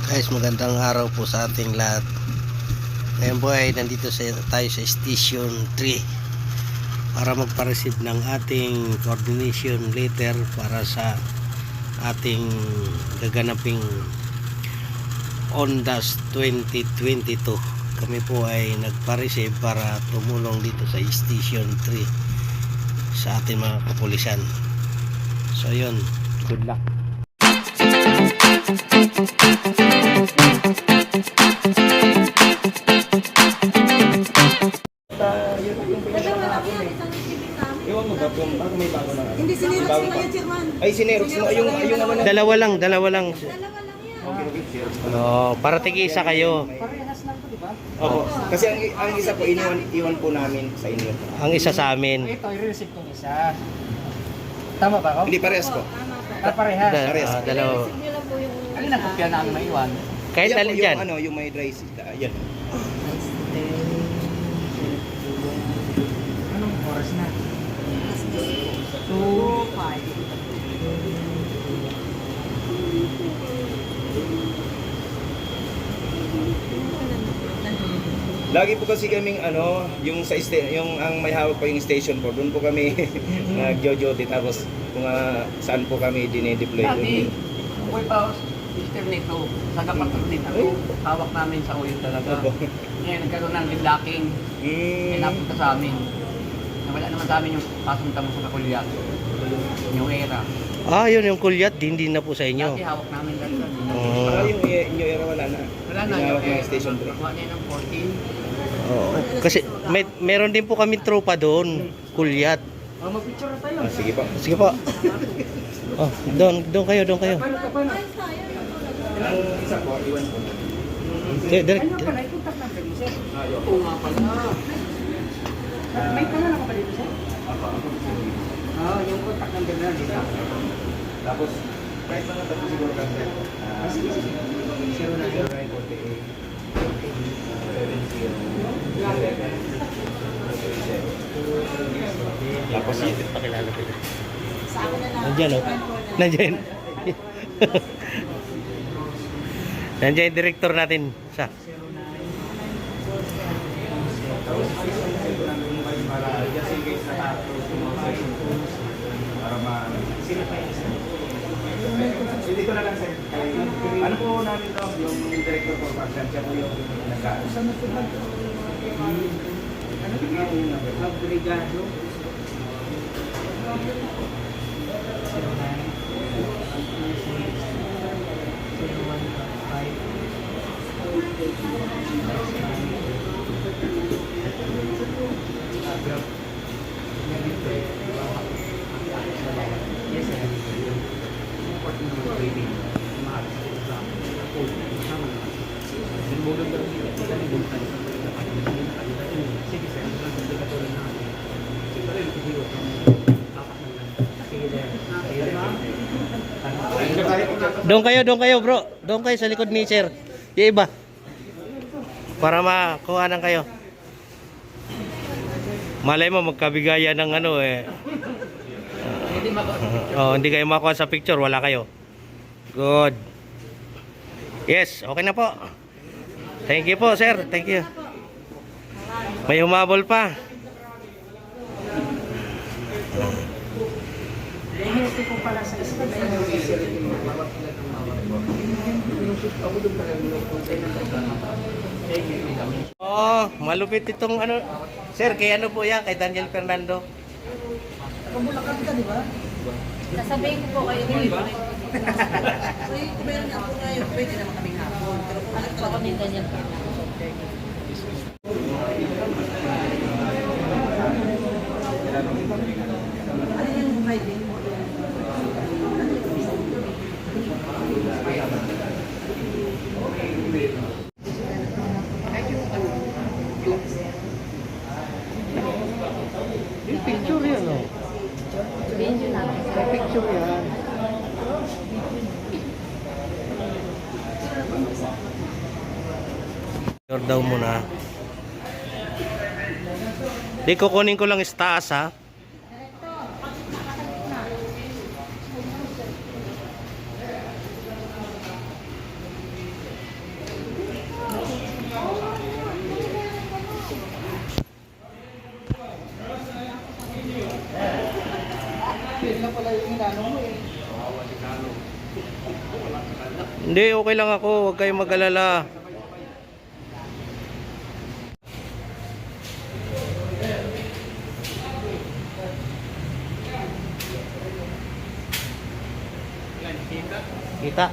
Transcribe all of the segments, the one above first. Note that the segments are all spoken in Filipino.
Guys, magandang araw po sa ating lahat. Ngayon po ay nandito tayo sa Station 3 para magpa-receive ng ating coordination letter para sa ating gaganaping Ondas 2022. Kami po ay nagpa-receive para tumulong dito sa Station 3 sa ating mga kapulisan. So yun, good luck. Ewan mo ba kung bago may bago na? Hindi, sinerox mo na yan, Chairman. Ay, sinerox mo. Yung ano na. Dalawa lang. Dalawa lang yan. Okay, sinerox mo. Para tig-isa kayo. Parehas lang to, di ba? Opo. Kasi ang isa po, iwan po namin sa inyo. Ang isa sa amin. Ito, i-receive kong isa. Tama ba ako? Hindi, parehas po. Parehas. Parehas. Dalawa. Alin ang kopya na ang maiwan? Kahit Yan po, alin dyan. yung may dry seed. Yan. Anong oras na? 2:05. Lagi po kasi kaming yung sa yung ang may hawak pa yung station po. Doon po kami nagjo-duty tapos kung saan po kami dinedeploy Dati, doon. ako'y pa sister nito, tagapatid din ako, hawak namin sa oil talaga. Opo. Ngayon, nagkaroon ng lidlocking, may napunta sa amin. Nawala naman sa amin yung pasunta mo sa Kulyat, yung era. Yun yung kulyat, hindi na po sa inyo. Dati hawak namin talaga. Yung new era wala na. Wala na, Hawak yung ng station 3. Nakuha niya ng 14. Oo. Kasi meron din po kami tropa doon, kulyat. Mag-picture na tayo. Sige po. Sige po. Doon kayo. Paano? Ang isa po, iwan po. Direct. Ano pala, yung contact number mo, sir? Oo nga pala. May pangalan ka pa dito, sir? Yung contact number na dito. Tapos, kahit mga tapos siguro kasi, sige. 0948 Tapos yun, pakilala ko yun. Nandiyan o. Nandiyan. Nandiyan yung director natin. Sa. Dito na lang sir. Ano po namin to? Yung director for function, siya po yung nag-ano. Ano bigyan yung number? Brigado. Doon kayo bro. Doon kayo sa likod ni sir. Yung iba. Para makuhanan kayo. Malay mo magkabigayan ng hindi kayo makuha sa picture, wala kayo. Good. Yes, okay na po. Thank you po, sir. Thank you. May humabol pa. Hindi ko pala sa isa. Malupit itong Sir, kay ano po yan? Kay Daniel Fernando. Kamulakan ka, di ba? Sasabihin ko po kayo mo ito. So, yung meron ako ngayon, pwede naman kaming hapon. Pero kung alam Ako ni Daniel. ano yung hiding mo? Yung picture yan, oh. Video namin. May picture yan. Picture daw muna. Di kukunin ko lang taas ha. Hindi, okay lang ako. Huwag kayong mag-alala. Kita.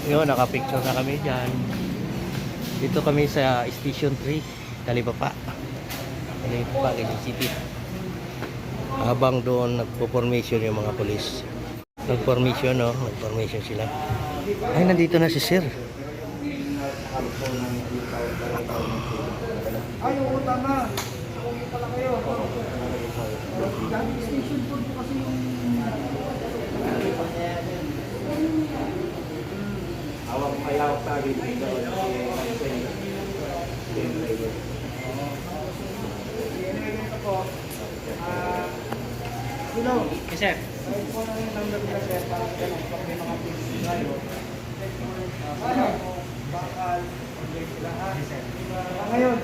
Yun, nakapicture na kami dyan. Dito kami sa Station 3, Talibapa. Talibapa, Quezon City. Habang doon nagpo-formation yung mga polis. Nag-formation, no? Nag-formation sila. Ay, nandito na si Sir. Ay, oo, tama. Uwi pala kayo. Dami station po kasi yung... Hawak sa akin. Yes, sir. Ngayon,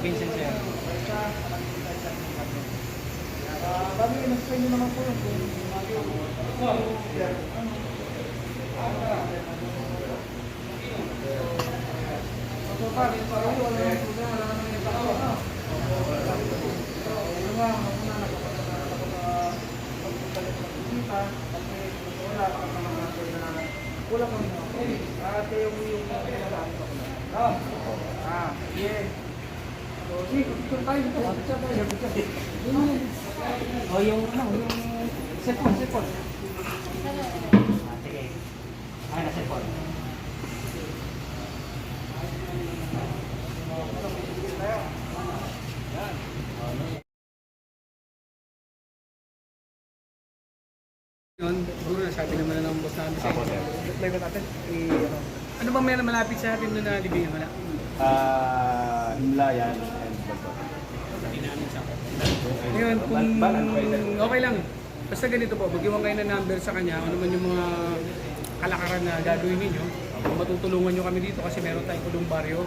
Vincent, sir. bali, nag-spend nyo naman po yun. Kulang kami na. At yung yeah. So, sige, picture tayo dito. O yung cellphone. Ano? Sige. Ay, na cellphone. Yun, siguro nasabi naman na ng boss namin sa inyo. Live natin, ano bang may malapit sa atin doon na libingan? Wala. Himlayan and Bato. Ngayon, kung okay lang, basta ganito po, mag-iwan kayo ng number sa kanya, ano man yung mga kalakaran na gagawin ninyo, matutulungan nyo kami dito kasi meron tayong kulong baryo,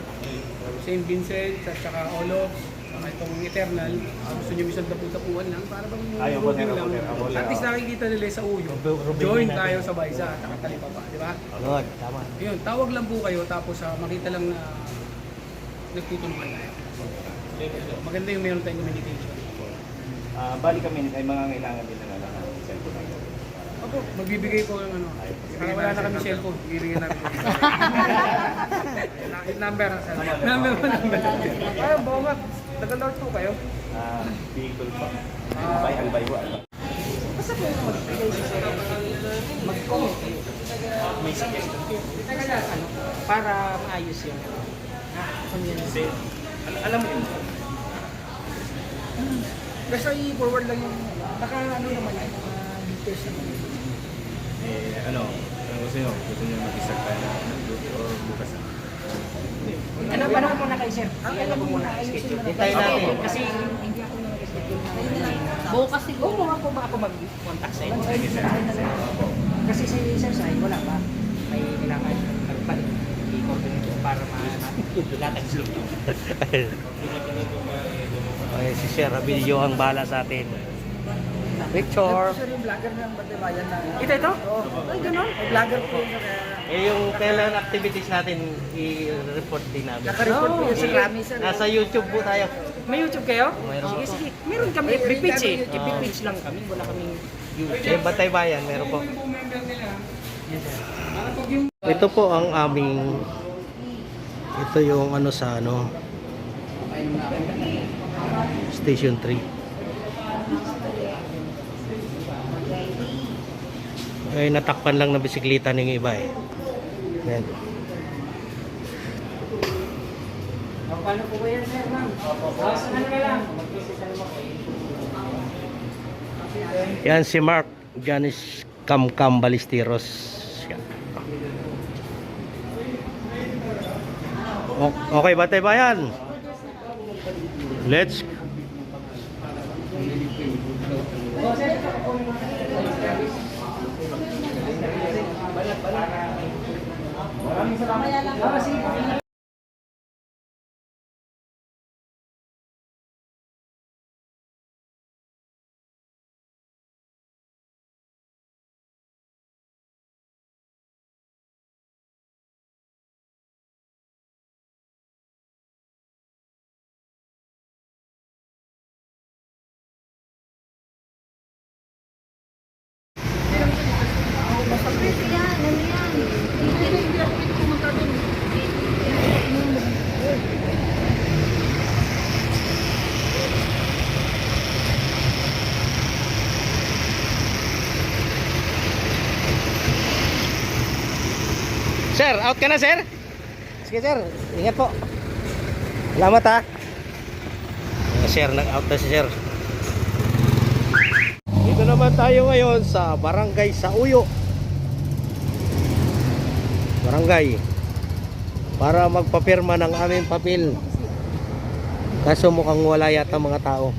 St. Vincent, at saka Olof, saka itong Eternal, gusto nyo isang tapu-tapuan lang, para bang moving lang. At least nakikita nila sa uyo, join tayo sa Baysa, at Talibapa, di ba? Good, tama. Yun, tawag lang po kayo, tapos makita lang na nagtutulungan tayo. Maganda yung meron tayong communication. Bali kami ay mga kailangan din na lang ng cellphone natin. Opo, magbibigay po ng ano. Para wala na kami cellphone, bibigyan namin. Number. Ay, bungat. Tagal-lord po kayo. Vehicle pa. Albay ko. Basta po magbigay si Sir. Mag-comment kayo. May suggestion. Ano, para maayos yun. Community. Alam mo yun. Basta i-forward lang yung, baka ano naman yan, details naman yun. Ano gusto nyo? Gusto nyo mag-isag tayo na or bukas na? Ano ba naman muna kay Sir? Alam mo muna, ayusin mo na. Hintayin natin. Kasi hindi ako na nag-schedule na. Bukas siguro. Oo, ako ba ako mag-contact sa inyo? Kasi si Sir Sai, wala pa. May kailangan magpalit. I-coordinate ko para latag slow. Okay, si Sir Abilio ang bala sa atin. Picture. Sir, yung vlogger ng Batibayan na. Ito? Oo. Ay, gano'n. Ay, vlogger po yun. Yung kailangan activities natin, i-report din namin. Naka-report po yun sa Grammy, Sir. Nasa YouTube po tayo. May YouTube kayo? Mayroon Sige, po. sige. Meron kami. FB page eh. FB page lang kami. Wala kaming Yung Batay Bayan, meron po. member nila. Ito po ang aming, ito yung ano sa ano, Station 3. Ay natakpan lang na bisikleta ng iba eh. Yan. paano po ba yan, Sir, ma'am? Saan ka lang? Yan si Mark Janice Kamkam Balisteros. Yan. Okay, Batay Bayan. Let's Maraming salamat. sir. Out ka na, sir. Sige, sir. Ingat po. Salamat, ha. Sir, nag-out na si sir. Dito naman tayo ngayon sa Barangay Sauyo. Barangay. Para magpapirma ng aming papel. Kaso mukhang wala yata mga tao.